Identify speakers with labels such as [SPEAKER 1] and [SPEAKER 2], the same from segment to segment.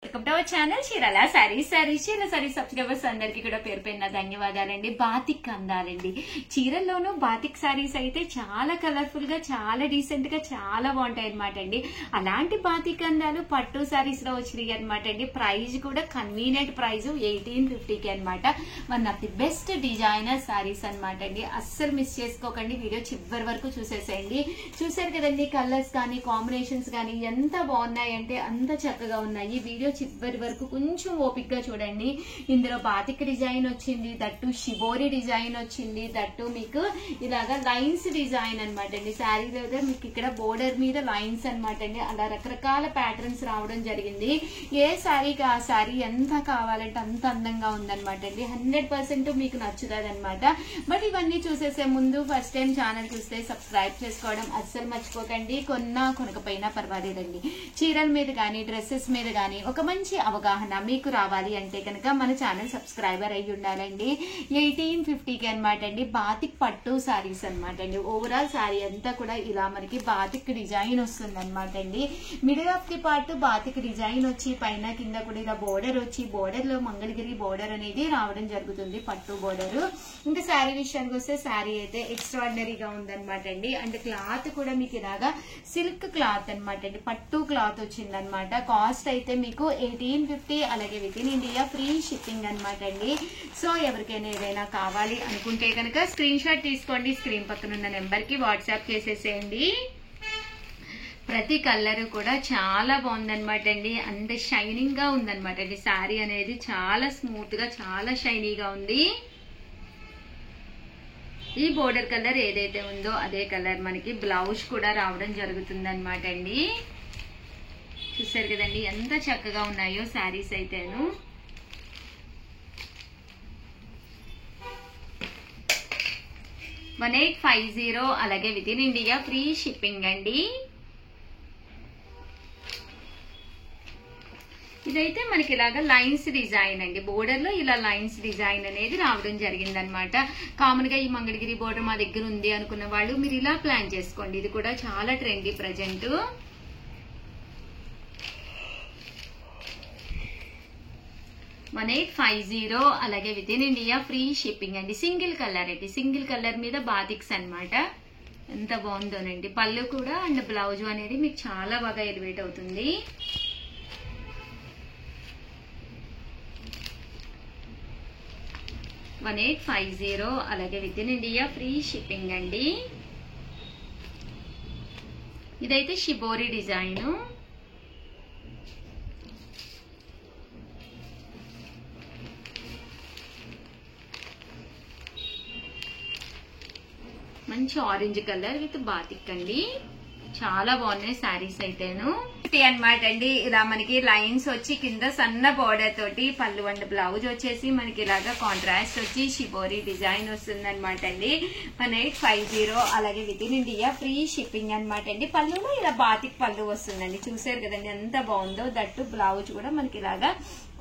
[SPEAKER 1] Welcome to our channel Chirala saris subscribers అందరికీ కూడా పేరు పేరున ధన్యవాదాలండి. బాతిక్ అందాలండి. చీరల్లోనూ బాతిక్ సారీస్ అయితే చాలా కలర్ఫుల్ గా, చాలా డీసెంట్ గా, చాలా బాగుంటాయి అనమాట అండి. అలాంటి బాతిక్ అందాలు పట్టు సారీస్ లో వచ్చినాయి అనమాట అండి. ప్రైస్ కూడా కన్వీనియంట్ ప్రైస్ 1850కి అనమాట. One of the best designer saris అనమాట అండి. అస్సలు మిస్ చేసుకోకండి, వీడియో చివరి వరకు చూసేసేయండి. చూసారు కదండి, కలర్స్ కానీ కాంబినేషన్స్ కానీ ఎంత బాగున్నాయంటే అంత చక్కగా ఉన్నాయి. వీడియో చివరి వరకు కొంచెం ఓపిక్ గా చూడండి. ఇందులో బాతిక్ డిజైన్ వచ్చింది, దట్టు షిబోరి డిజైన్ వచ్చింది, దట్టు మీకు ఇలాగా లైన్స్ డిజైన్ అనమాట అండి. శారీ లేదా మీకు ఇక్కడ బోర్డర్ మీద లైన్స్ అనమాట అండి. అలా రకరకాల ప్యాటర్న్స్ రావడం జరిగింది. ఏ శారీకి ఆ శారీ ఎంత కావాలంటే అంత అందంగా ఉందనమాట అండి. 100% మీకు నచ్చుతుంది అనమాట. బట్ ఇవన్నీ చూసేసే ముందు ఫస్ట్ టైం ఛానల్ చూస్తే సబ్స్క్రైబ్ చేసుకోవడం అస్సలు మర్చిపోకండి. కొనకపోయినా పర్వాలేదండి. చీరల మీద కానీ డ్రెస్సెస్ మీద కానీ ఒక మంచి అవగాహన మీకు రావాలి అంటే కనుక మన ఛానల్ సబ్స్క్రైబర్ అయ్యి ఉండాలండి. 1850కి అనమాట అండి. బాతిక్ పట్టు సారీస్ అనమాట అండి. ఓవరాల్ సారీ అంతా కూడా ఇలా మనకి బాతిక్ డిజైన్ వస్తుంది అనమాట అండి. Middle of the part batik design వచ్చి పైన కింద కూడా ఇలా బోర్డర్ వచ్చి, బోర్డర్ లో మంగళగిరి బోర్డర్ అనేది రావడం జరుగుతుంది, పట్టు బోర్డర్. ఇంకా శారీ విషయానికి వస్తే శారీ అయితే ఎక్స్ట్రాడినరీగా ఉందనమాట అండి. అండ్ క్లాత్ కూడా మీకు ఇలాగా సిల్క్ క్లాత్ అనమాట అండి, పట్టు క్లాత్ వచ్చిందనమాట. కాస్ట్ అయితే మీకు 1850, అలాగే within India free shipping అనమాట అండి. సో ఎవరికైనా ఏదైనా కావాలి అనుకుంటే కనుక స్క్రీన్ షాట్ తీసుకోండి, స్క్రీన్ పక్కన ఉన్న నెంబర్ కి వాట్సాప్ చేసేసేయండి. ప్రతి కలర్ కూడా చాలా బాగుందనమాట అండి. అంత షైనింగ్ గా ఉందనమాట అండి. శారీ అనేది చాలా స్మూత్ గా, చాలా షైనీగా ఉంది. ఈ బోర్డర్ కలర్ ఏదైతే ఉందో అదే కలర్ మనకి బ్లౌజ్ కూడా రావడం జరుగుతుంది అనమాట అండి. చూసారు కదండి ఎంత చక్కగా ఉన్నాయో శారీస్ అయితేను. $1850, అలాగే within India free shipping అండి. ఇదైతే మనకి ఇలాగా లైన్స్ డిజైన్ అండి. బోర్డర్ లో ఇలా లైన్స్ డిజైన్ అనేది రావడం జరిగింది అనమాట. కామన్ గా ఈ మంగళగిరి బోర్డర్ మా దగ్గర ఉంది అనుకున్న వాళ్ళు మీరు ఇలా ప్లాన్ చేసుకోండి. ఇది కూడా చాలా ట్రెండీ ప్రజెంట్. $1850, అలాగే within India free shipping అండి. సింగిల్ కలర్ అండి. సింగిల్ కలర్ మీద బాతిక్స్ అనమాట. ఎంత బాగుందోనండి. పళ్ళు కూడా అండ్ బ్లౌజ్ అనేది మీకు చాలా బాగా ఎలివేట్ అవుతుంది. $1850, అలాగే within India free shipping అండి. ఇదైతే షిబోరి డిజైన్. మంచి ఆరెంజ్ కలర్ విత్ బాతిక్ అండి. చాలా బాగున్నాయి శారీస్ అయితేను అనమాట అండి. ఇలా మనకి లైన్స్ వచ్చి కింద సన్న బోర్డర్ తోటి పళ్ళు అండ్ బ్లౌజ్ వచ్చేసి మనకి ఇలాగా కాంట్రాస్ట్ వచ్చి షిబోరి డిజైన్ వస్తుంది అనమాట అండి. 1850, అలాగే within India free shipping అనమాట అండి. పళ్ళులో ఇలా బాతిక్ పళ్ళు వస్తుందండి. చూసారు కదండి ఎంత బాగుందో. దట్టు బ్లౌజ్ కూడా మనకి ఇలాగా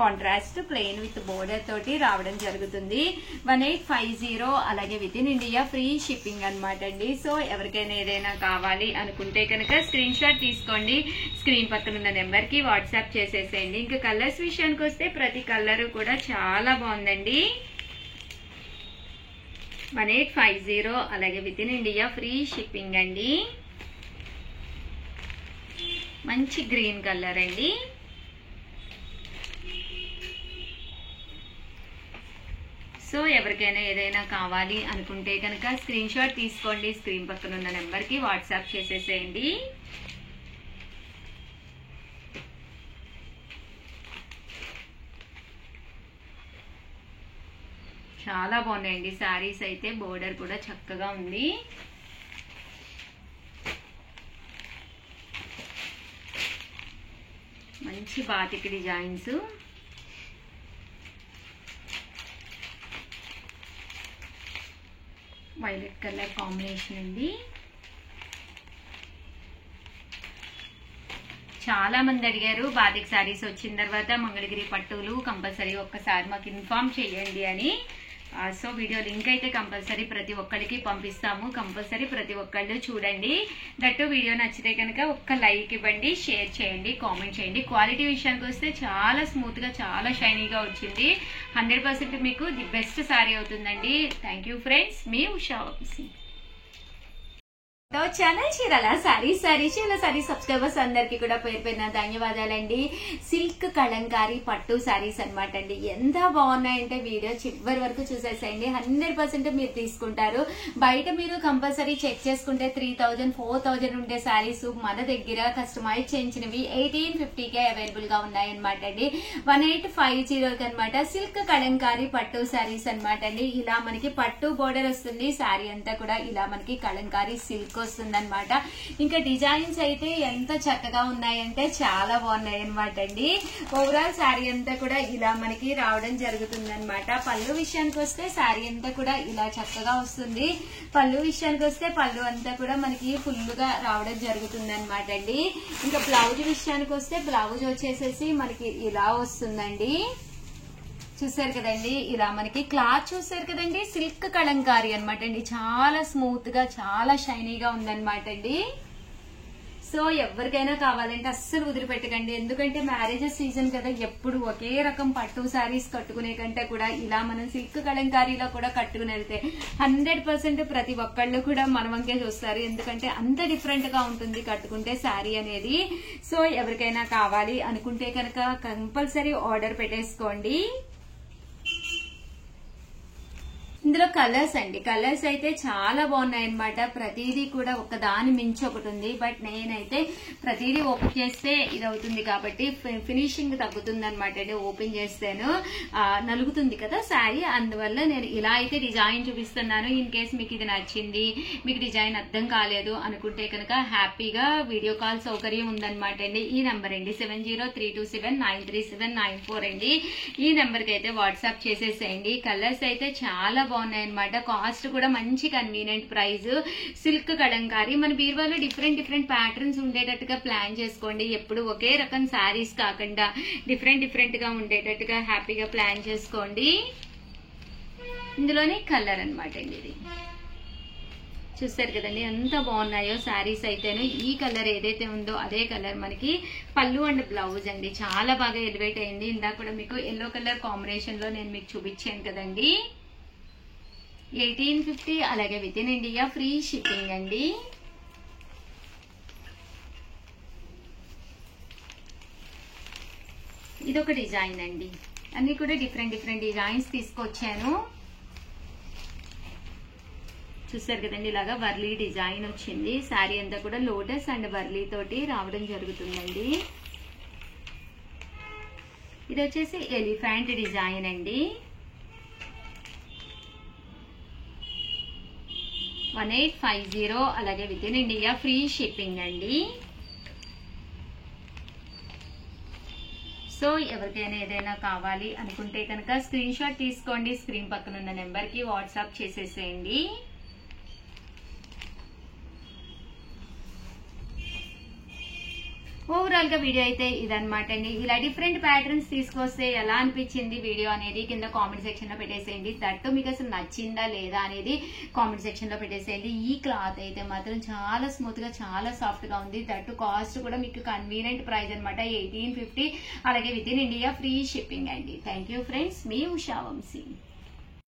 [SPEAKER 1] కాంట్రాస్ట్ ప్లెయిన్ విత్ బోర్డర్ తోటి రావడం జరుగుతుంది. 1850, అలాగే within India free shipping అనమాట అండి. సో ఎవరికైనా ఏదైనా కావాలి అనుకుంటే కనుక స్క్రీన్ షాట్ తీసుకోండి, స్క్రీన్ పక్కన ఉన్న నెంబర్ కి వాట్సాప్ చేసేసేయండి. ఇంకా కలర్స్ విషయానికి వస్తే ప్రతి కలర్ కూడా చాలా బాగుందండి. 1850, అలాగే within India free shipping అండి. మంచి గ్రీన్ కలర్ అండి. సో ఎవరికైనా ఏదైనా కావాలి అనుకుంటే కనుక స్క్రీన్ షాట్ తీసుకోండి, స్క్రీన్ పక్కన ఉన్న నెంబర్ కి వాట్సాప్ చేసేసేయండి. చాలా బాగున్నాయండి శారీస్ అయితే. బోర్డర్ కూడా చక్కగా ఉంది. మంచి batik designs. Violet colour combination అండి. చాలా మంది అడిగారు బాతిక్ శారీస్ వచ్చిన తర్వాత మంగళగిరి పట్టులు కంపల్సరీ ఒక్కసారి మాకు ఇన్ఫార్మ్ చేయండి అని. సో వీడియో లింక్ అయితే కంపల్సరీ ప్రతి ఒక్కరికి పంపిస్తాము. కంపల్సరీ ప్రతి ఒక్కళ్ళు చూడండి. దట్టు వీడియో నచ్చితే కనుక ఒక్క లైక్ ఇవ్వండి, షేర్ చేయండి, కామెంట్ చేయండి. క్వాలిటీ విషయానికి వస్తే చాలా స్మూత్ గా చాలా షైనీగా వచ్చింది. 100% మీకు ది బెస్ట్ సారీ అవుతుందండి. థ్యాంక్ యూ ఫ్రెండ్స్, మీ ఉషా వంశీ. ఛానల్ చీరాల సారీ సబ్స్క్రైబర్స్ అందరికి కూడా పేరు పేరున ధన్యవాదాలండి. సిల్క్ కలంకారీ పట్టు సారీస్ అనమాట అండి. ఎంత బాగున్నాయంటే వీడియో చివరి వరకు చూసేసేయండి. 100% మీరు తీసుకుంటారు. బయట మీరు కంపల్సరీ చెక్ చేసుకుంటే 3000 4000 ఉండే సారీస్ మన దగ్గర కస్టమైజ్ చేయించినవి 1850కే అవైలబుల్ గా ఉన్నాయన్నమాట అండి. 1850 అనమాట. సిల్క్ కలంకారీ పట్టు సారీస్ అనమాట అండి. ఇలా మనకి పట్టు బోర్డర్ వస్తుంది. సారీ అంతా కూడా ఇలా మనకి కలంకారీ సిల్క్ వస్తుందన్నమాట. ఇంకా డిజైన్స్ అయితే ఎంత చక్కగా ఉన్నాయంటే చాలా బాగున్నాయి అనమాట అండి. ఓవరాల్ శారీ అంతా కూడా ఇలా మనకి రావడం జరుగుతుంది అనమాట. పళ్ళు విషయానికి వస్తే శారీ అంతా కూడా ఇలా చక్కగా వస్తుంది. పళ్ళు విషయానికి వస్తే పళ్ళు అంతా కూడా మనకి ఫుల్ గా రావడం జరుగుతుంది అనమాట అండి. ఇంకా బ్లౌజ్ విషయానికి వస్తే బ్లౌజ్ వచ్చేసేసి మనకి ఇలా వస్తుందండి. చూసారు కదండి, ఇలా మనకి క్లాత్ చూసారు కదండి, సిల్క్ కలంకారీ అనమాట అండి. చాలా స్మూత్ గా చాలా షైనీగా ఉందన్నమాట అండి. సో ఎవరికైనా కావాలంటే అస్సలు వదిలిపెట్టకండి. ఎందుకంటే మ్యారేజెస్ సీజన్ కదా, ఎప్పుడు ఒకే రకం పట్టు శారీస్ కట్టుకునే కంటే కూడా ఇలా మనం సిల్క్ కలంకారీలో కూడా కట్టుకుని వెళ్తే 100% ప్రతి ఒక్కళ్ళు కూడా మన వంకే చూస్తారు. ఎందుకంటే అంత డిఫరెంట్ గా ఉంటుంది కట్టుకుంటే శారీ అనేది. సో ఎవరికైనా కావాలి అనుకుంటే కనుక కంపల్సరీ ఆర్డర్ పెట్టేసుకోండి. ఇందులో కలర్స్ అండి, కలర్స్ అయితే చాలా బాగున్నాయి అనమాట. ప్రతిదీ కూడా ఒకదాని మించి ఒకటి ఉంది. బట్ నేనైతే ప్రతిదీ ఓపెన్ చేస్తే ఇది అవుతుంది కాబట్టి ఫినిషింగ్ తగ్గుతుంది అనమాట అండి. ఓపెన్ చేస్తేను నలుగుతుంది కదా శారీ, అందువల్ల నేను ఇలా అయితే డిజైన్ చూపిస్తున్నాను. ఇన్ కేస్ మీకు ఇది నచ్చింది, మీకు డిజైన్ అర్థం కాలేదు అనుకుంటే కనుక హ్యాపీగా వీడియో కాల్ సౌకర్యం ఉందన్నమాట అండి. ఈ నెంబర్ అండి 7032793794 అండి. ఈ నెంబర్ కి అయితే వాట్సాప్ చేసేసేయండి. కలర్స్ అయితే చాలా బాగున్నాయన్నమాట. కాస్ట్ కూడా మంచి కన్వీనియంట్ ప్రైస్. సిల్క్ కలంకారీ మన బీరువాలో డిఫరెంట్ ప్యాటర్న్స్ ఉండేటట్టుగా ప్లాన్ చేసుకోండి. ఎప్పుడు ఒకే రకం శారీస్ కాకుండా డిఫరెంట్ గా ఉండేటట్టుగా హ్యాపీగా ప్లాన్ చేసుకోండి. ఇందులోనే కలర్ అనమాట అండి. ఇది చూస్తారు కదండి ఎంత బాగున్నాయో శారీస్ అయితేను. ఈ కలర్ ఏదైతే ఉందో అదే కలర్ మనకి పళ్ళు అండ్ బ్లౌజ్ అండి. చాలా బాగా ఎలివేట్ అయింది. ఇందాక కూడా మీకు ఎల్లో కలర్ కాంబినేషన్ లో నేను మీకు చూపించాను కదండి. 1850 అలాగే within India free shipping అండి. ఇదొక డిజైన్ అండి. అన్ని కూడా డిఫరెంట్ డిజైన్స్ తీసుకొచ్చాను. చూసారు కదండి, ఇలాగా వర్లీ డిజైన్ వచ్చింది. శారీ అంతా కూడా లోటస్ అండ్ వర్లీ తోటి రావడం జరుగుతుందండి. ఇది వచ్చేసి ఎలిఫెంట్ డిజైన్ అండి. 1850 అలాగే within India free shipping అండి. సో ఎవరికైనా ఏదైనా కావాలి అనుకుంటే కనుక స్క్రీన్ షాట్ తీసుకోండి. స్క్రీన్ పక్కన ఉన్న నెంబర్ కి వాట్సాప్ చేసేసేయండి. ఓవరాల్ గా వీడియో అయితే ఇదనమాట అండి. ఇలా డిఫరెంట్ ప్యాటర్న్స్ తీసుకొస్తే ఎలా అనిపించింది వీడియో అనేది కింద కామెంట్ సెక్షన్ లో పెట్టేసేయండి. దట్టు మీకు అసలు నచ్చిందా లేదా అనేది కామెంట్ సెక్షన్ లో పెట్టేసేయండి. ఈ క్లాత్ అయితే మాత్రం చాలా స్మూత్ గా చాలా సాఫ్ట్ గా ఉంది. దట్టు కాస్ట్ కూడా మీకు కన్వీనియంట్ ప్రైస్ అనమాట 1850 అలాగే within India free shipping అండి. థ్యాంక్ యూ ఫ్రెండ్స్, మీ ఉషా వంశీ.